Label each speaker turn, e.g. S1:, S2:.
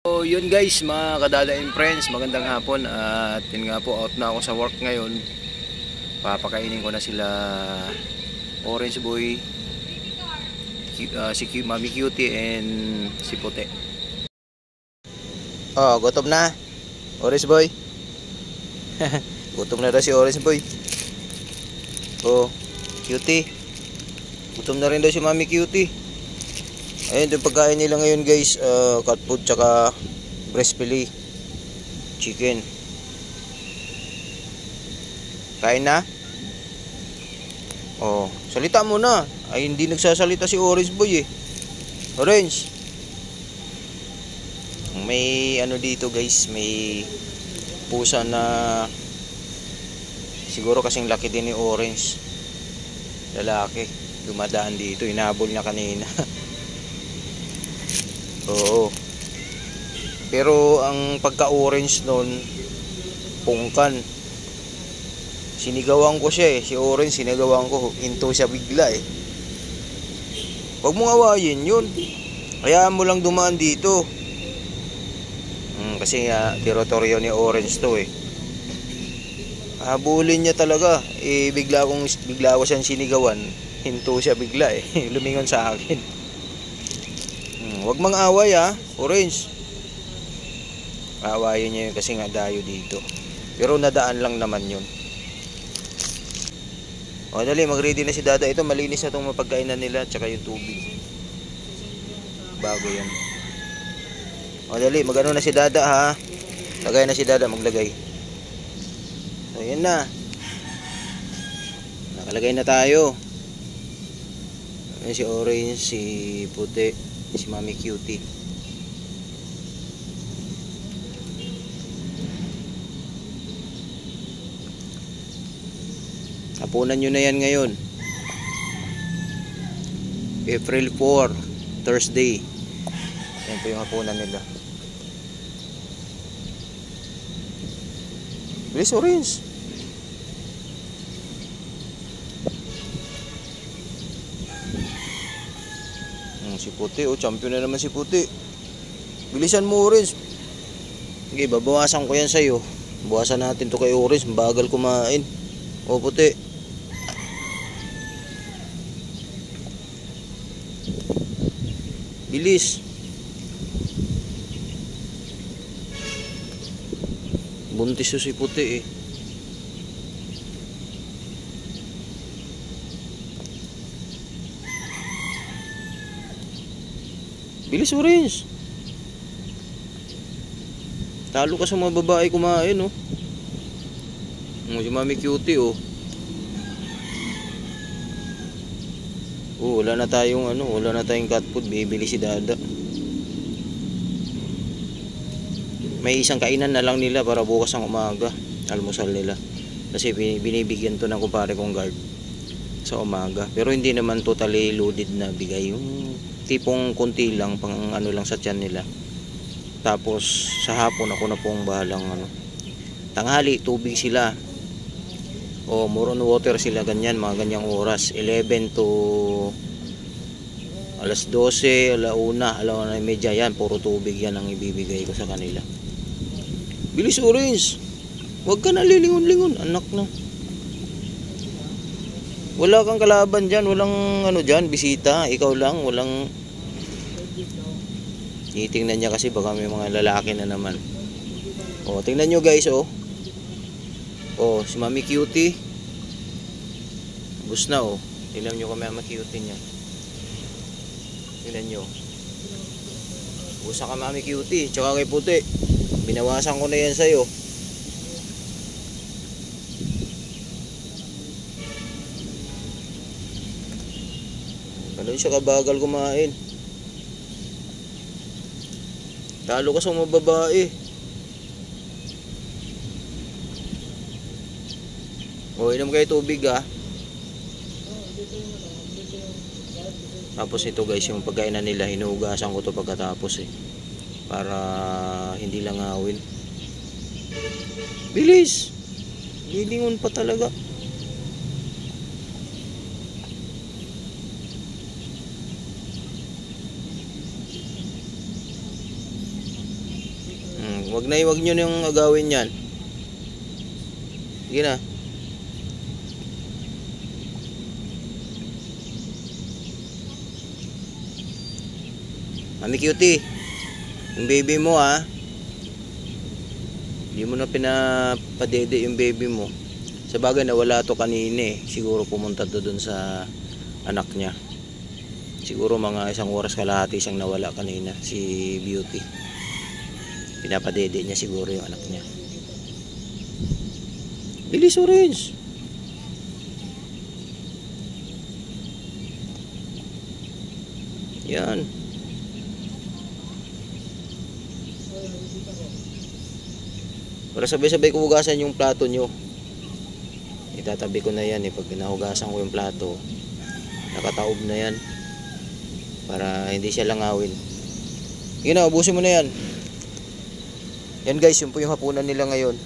S1: So yun guys, mga kadadaing friends, magandang hapon. At yun nga po, out na ako sa work ngayon. Papakainin ko na sila Orange Boy, si Mami Cutie, and si Puti. Oh, gutom na Orange Boy. Gutom na daw si Orange Boy. Oh, Cutie, gutom na rin daw si Mami Cutie. Ayun, yung pagkain nila ngayon guys, cat food tsaka breast fillet chicken. Kain na? Oh, salita mo na. Ay, hindi nagsasalita si Orange Boy eh. Orange. May ano dito guys, may pusa na siguro kasing laki din ni Orange. Lalaki, dumadaan dito, inabol niya kanina. Oo. Pero ang pagka-orange nun, pungkan. Sinigawan ko siya eh. Si Orange, sinigawan ko. Hinto siya bigla eh. Huwag mong awayin yun. Hayaan mo lang dumaan dito. Kasi teritoryo ni Orange to eh. Habulin niya talaga. Bigla ko siyang sinigawan. Hinto siya bigla eh. Lumingon sa akin. Huwag mang away Orange. Awayin niya yun kasi nga dayo dito. Pero nadaan lang naman yun. O dali, mag-ready na si Dada. Ito, malinis na itong mapagkainan nila tsaka yung tubig. Bago yan. O dali, mag-ano na si Dada ha. Lagay na si Dada, maglagay. So yun na. Nakalagay na tayo. Ayan si Orange, si Puti, si Mami Cutie. Hapunan nyo na yan ngayon. April 4, Thursday. Yan po yung hapunan nila. Bilis Orange. Si Puti, champion na naman si Puti. Bilisan mo Orange. Okay, babawasan ko yan sa'yo. Bawasan natin to kay Orange, bagal kumain. O Puti. Bilis. Buntis si Puti eh. Bilis Orange. Talo ka sa mga babae kumain oh. Si Mami Cutie oh. Wala na tayong wala na tayong cat food, bibili si Dada. May isang kainan na lang nila para bukas ang umaga, almusal nila. Kasi binibigyan to ng kumpare kong guard sa umaga. Pero hindi naman totally loaded na bigay, yung tipong konti lang, pang lang sa tiyan nila. Tapos sa hapon ako na pong bahalang tanghali, tubig sila. O more on water sila, ganyan, mga ganyang oras. 11 to alas 12, alauna, media yan. Puro tubig yan ang ibibigay ko sa kanila. Bilis Orange. Huwag ka na lilingon-lingon, anak na. Wala kang kalaban dyan, walang dyan, bisita. Ikaw lang, walang. Titingnan niya kasi baka may mga lalaki na naman. O, tingnan nyo guys oh. Oh, si Mami Cutie. Bus na oh. Tingnan nyo kung Mami Cutie niya. Tingnan nyo. Busa ka Mami Cutie. Tsaka kay Puti. Binawasan ko na yan sa'yo. Ganun siya kabagal kumain. Talo ka sa mga babae. O, inom kayo tubig Tapos ito guys, yung pagkainan nila, hinuhugasan ko to pagkatapos para hindi lang awin. Bilis! Lilingon pa talaga. Wag nyo yung agawin yan. Sige na. Mami Cutie, yung baby mo ha. Hindi mo na pinapadede yung baby mo. Sa bagay nawala to kanina eh. Siguro pumunta to dun sa anak niya. Siguro mga 1 oras kalahati siyang nawala kanina, si Beauty. Pinapadede niya siguro yung anak niya. Bilis Orange. Yan. Para sabay-sabay ko hugasan yung plato nyo. Itatabi ko na yan eh. Pag nahugasan ko yung plato, nakataob na yan. Para hindi siya langawin. Yun na, ubusin mo na yan. Yan guys, yun po yung hapunan nila ngayon.